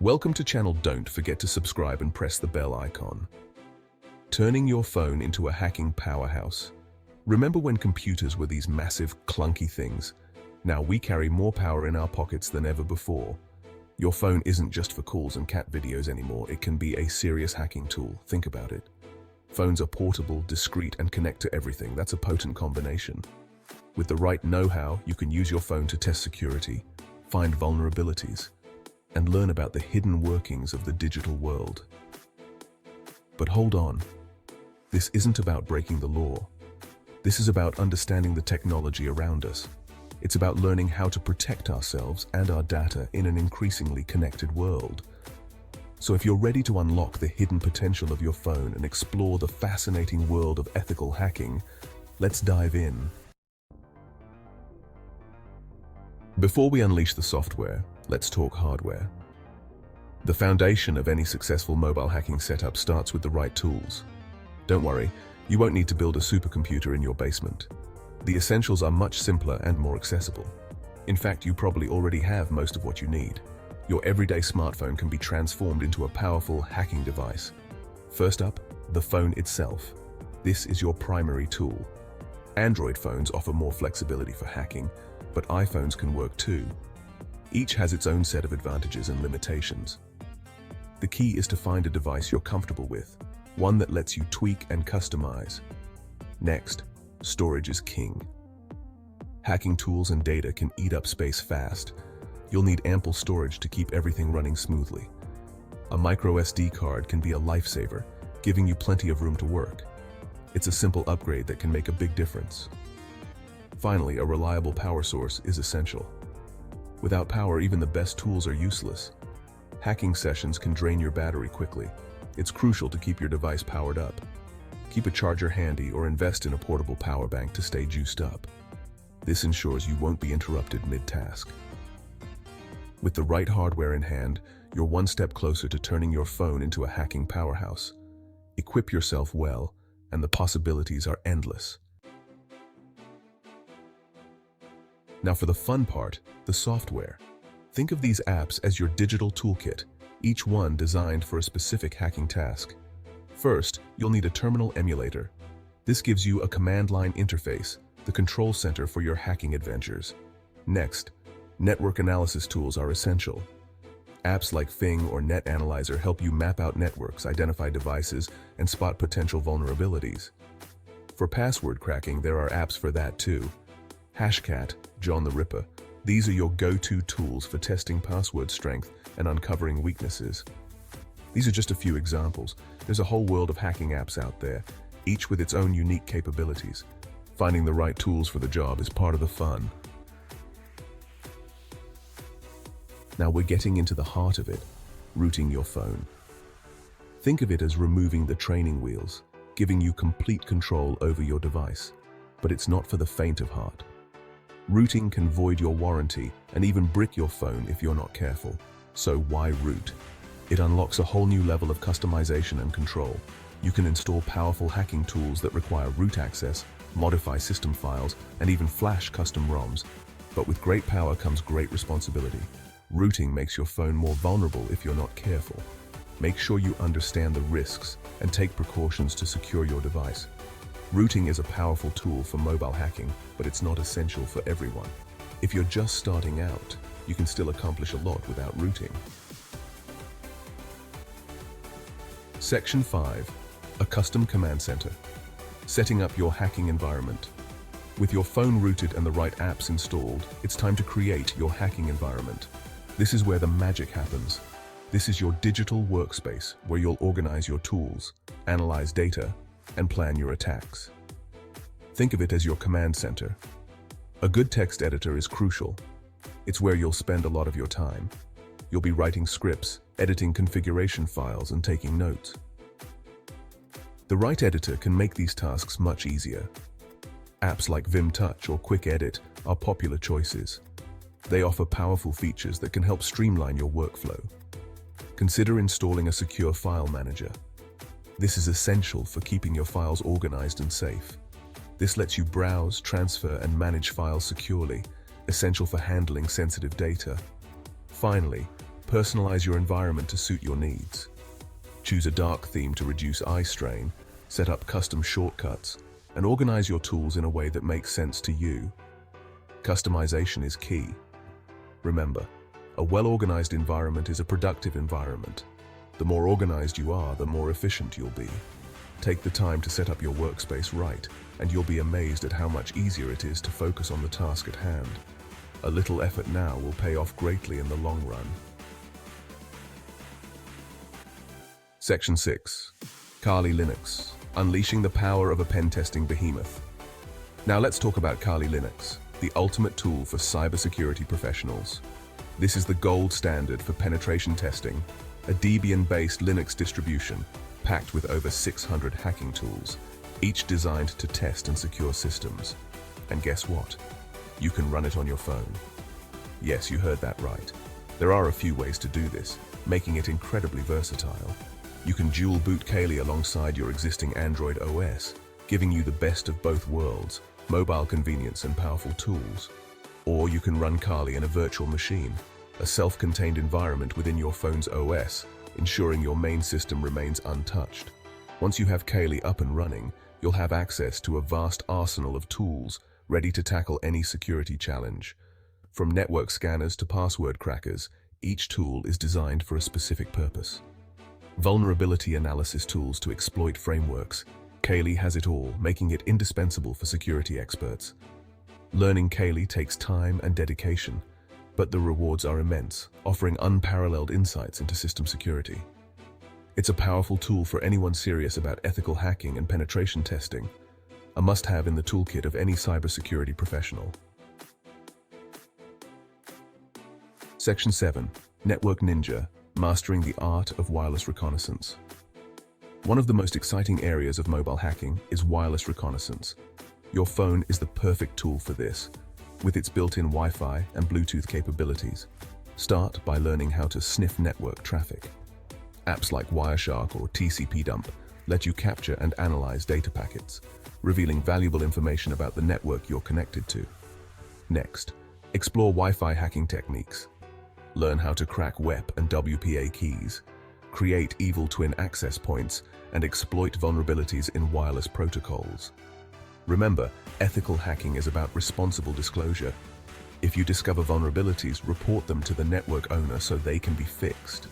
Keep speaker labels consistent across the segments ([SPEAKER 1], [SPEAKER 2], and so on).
[SPEAKER 1] Welcome to channel. Don't forget to subscribe and press the bell icon. Turning your phone into a hacking powerhouse. Remember when computers were these massive, clunky things? Now we carry more power in our pockets than ever before. Your phone isn't just for calls and cat videos anymore. It can be a serious hacking tool. Think about it. Phones are portable, discreet, and connect to everything. That's a potent combination. With the right know-how, you can use your phone to test security, find vulnerabilities, and learn about the hidden workings of the digital world. But hold on. This isn't about breaking the law. This is about understanding the technology around us. It's about learning how to protect ourselves and our data in an increasingly connected world. So if you're ready to unlock the hidden potential of your phone and explore the fascinating world of ethical hacking, let's dive in. Before we unleash the software, let's talk hardware. The foundation of any successful mobile hacking setup starts with the right tools. Don't worry, you won't need to build a supercomputer in your basement. The essentials are much simpler and more accessible. In fact, you probably already have most of what you need. Your everyday smartphone can be transformed into a powerful hacking device. First up, the phone itself. This is your primary tool. Android phones offer more flexibility for hacking, but iPhones can work too. Each has its own set of advantages and limitations. The key is to find a device you're comfortable with, one that lets you tweak and customize. Next, storage is king. Hacking tools and data can eat up space fast. You'll need ample storage to keep everything running smoothly. A micro SD card can be a lifesaver, giving you plenty of room to work. It's a simple upgrade that can make a big difference. Finally, a reliable power source is essential. Without power, even the best tools are useless. Hacking sessions can drain your battery quickly. It's crucial to keep your device powered up. Keep a charger handy or invest in a portable power bank to stay juiced up. This ensures you won't be interrupted mid-task. With the right hardware in hand, you're one step closer to turning your phone into a hacking powerhouse. Equip yourself well, and the possibilities are endless. Now for the fun part, the software. Think of these apps as your digital toolkit, each one designed for a specific hacking task. First, you'll need a terminal emulator. This gives you a command line interface, the control center for your hacking adventures. Next, network analysis tools are essential. Apps like Fing or Net Analyzer help you map out networks, identify devices, and spot potential vulnerabilities. For password cracking, there are apps for that too. Hashcat, John the Ripper. These are your go-to tools for testing password strength and uncovering weaknesses. These are just a few examples. There's a whole world of hacking apps out there, each with its own unique capabilities. Finding the right tools for the job is part of the fun. Now we're getting into the heart of it, rooting your phone. Think of it as removing the training wheels, giving you complete control over your device. But it's not for the faint of heart. Rooting can void your warranty and even brick your phone if you're not careful. So why root? It unlocks a whole new level of customization and control. You can install powerful hacking tools that require root access, modify system files, and even flash custom ROMs. But with great power comes great responsibility. Rooting makes your phone more vulnerable if you're not careful. Make sure you understand the risks and take precautions to secure your device. Rooting is a powerful tool for mobile hacking, but it's not essential for everyone. If you're just starting out, you can still accomplish a lot without rooting. Section 5. A custom command center. Setting up your hacking environment. With your phone rooted and the right apps installed, it's time to create your hacking environment. This is where the magic happens. This is your digital workspace where you'll organize your tools, analyze data, and plan your attacks. Think of it as your command center. A good text editor is crucial. It's where you'll spend a lot of your time. You'll be writing scripts, editing configuration files, and taking notes. The right editor can make these tasks much easier. Apps like Vim Touch or Quick Edit are popular choices. They offer powerful features that can help streamline your workflow. Consider installing a secure file manager. This is essential for keeping your files organized and safe. This lets you browse, transfer, and manage files securely, essential for handling sensitive data. Finally, Personalize your environment to suit your needs. Choose a dark theme to reduce eye strain, set up custom shortcuts, and organize your tools in a way that makes sense to you. Customization is key. Remember, a well-organized environment is a productive environment. The more organized you are, the more efficient you'll be. Take the time to set up your workspace right, and you'll be amazed at how much easier it is to focus on the task at hand. A little effort now will pay off greatly in the long run. Section 6. Kali Linux. Unleashing the power of a pen-testing behemoth. Now let's talk about Kali Linux, the ultimate tool for cybersecurity professionals. This is the gold standard for penetration testing, a Debian-based Linux distribution packed with over 600 hacking tools, each designed to test and secure systems. And guess what? You can run it on your phone. Yes, you heard that right. There are a few ways to do this, making it incredibly versatile. You can dual boot Kali alongside your existing Android OS, giving you the best of both worlds, mobile convenience and powerful tools. Or you can run Kali in a virtual machine, a self-contained environment within your phone's OS, ensuring your main system remains untouched. Once you have Kali up and running, you'll have access to a vast arsenal of tools ready to tackle any security challenge. From network scanners to password crackers, each tool is designed for a specific purpose. Vulnerability analysis tools to exploit frameworks. Kali has it all, making it indispensable for security experts. Learning Kali takes time and dedication, but the rewards are immense, offering unparalleled insights into system security. It's a powerful tool for anyone serious about ethical hacking and penetration testing, a must-have in the toolkit of any cybersecurity professional. Section 7. Network Ninja. Mastering the art of wireless reconnaissance. One of the most exciting areas of mobile hacking is wireless reconnaissance. Your phone is the perfect tool for this, with its built-in Wi-Fi and Bluetooth capabilities. Start by learning how to sniff network traffic. Apps like Wireshark or TCP dump let you capture and analyze data packets, revealing valuable information about the network you're connected to. Next, explore Wi-Fi hacking techniques. Learn how to crack WEP and WPA keys, create evil twin access points, and exploit vulnerabilities in wireless protocols. Remember, ethical hacking is about responsible disclosure. If you discover vulnerabilities, report them to the network owner so they can be fixed.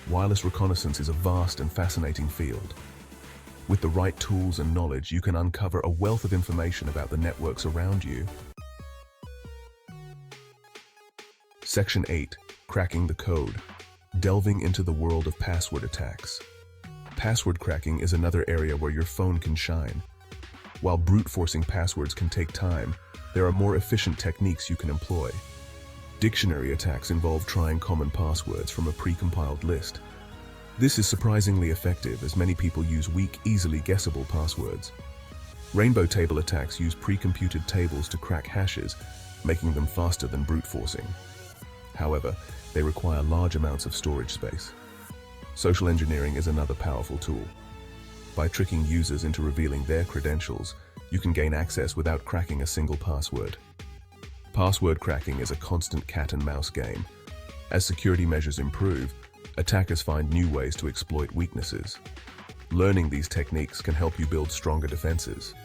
[SPEAKER 1] Wireless reconnaissance is a vast and fascinating field. With the right tools and knowledge, you can uncover a wealth of information about the networks around you. Section 8. Cracking the code. Delving into the world of password attacks. Password cracking is another area where your phone can shine. While brute-forcing passwords can take time, there are more efficient techniques you can employ. Dictionary attacks involve trying common passwords from a pre-compiled list. This is surprisingly effective as many people use weak, easily guessable passwords. Rainbow table attacks use pre-computed tables to crack hashes, making them faster than brute-forcing. However, they require large amounts of storage space. Social engineering is another powerful tool. By tricking users into revealing their credentials, you can gain access without cracking a single password. Password cracking is a constant cat-and-mouse game. As security measures improve, attackers find new ways to exploit weaknesses. Learning these techniques can help you build stronger defenses.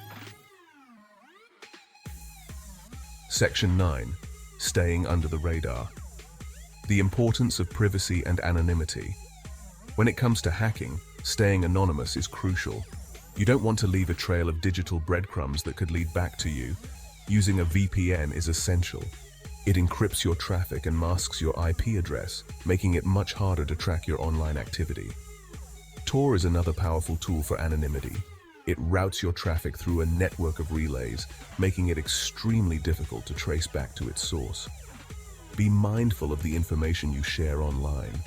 [SPEAKER 1] Section 9. Staying under the radar. The importance of privacy and anonymity. When it comes to hacking, staying anonymous is crucial. You don't want to leave a trail of digital breadcrumbs that could lead back to you. Using a VPN is essential. It encrypts your traffic and masks your IP address, making it much harder to track your online activity. Tor is another powerful tool for anonymity. It routes your traffic through a network of relays, making it extremely difficult to trace back to its source. Be mindful of the information you share online.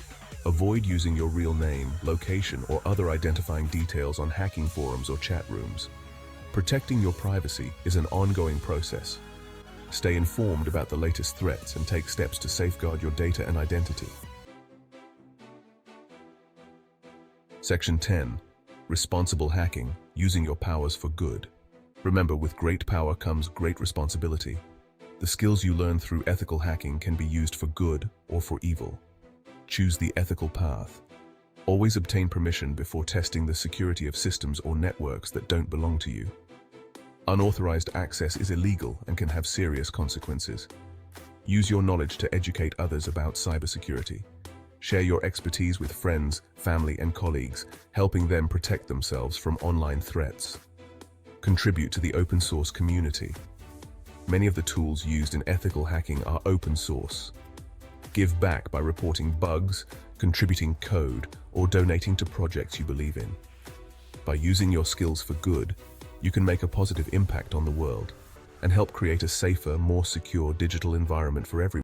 [SPEAKER 1] Avoid using your real name, location, or other identifying details on hacking forums or chat rooms. Protecting your privacy is an ongoing process. Stay informed about the latest threats and take steps to safeguard your data and identity. Section 10. Responsible hacking, using your powers for good. Remember, with great power comes great responsibility. The skills you learn through ethical hacking can be used for good or for evil. Choose the ethical path. Always obtain permission before testing the security of systems or networks that don't belong to you. Unauthorized access is illegal and can have serious consequences. Use your knowledge to educate others about cybersecurity. Share your expertise with friends, family, and colleagues, helping them protect themselves from online threats. Contribute to the open source community. Many of the tools used in ethical hacking are open source. Give back by reporting bugs, contributing code, or donating to projects you believe in. By using your skills for good, you can make a positive impact on the world and help create a safer, more secure digital environment for everyone.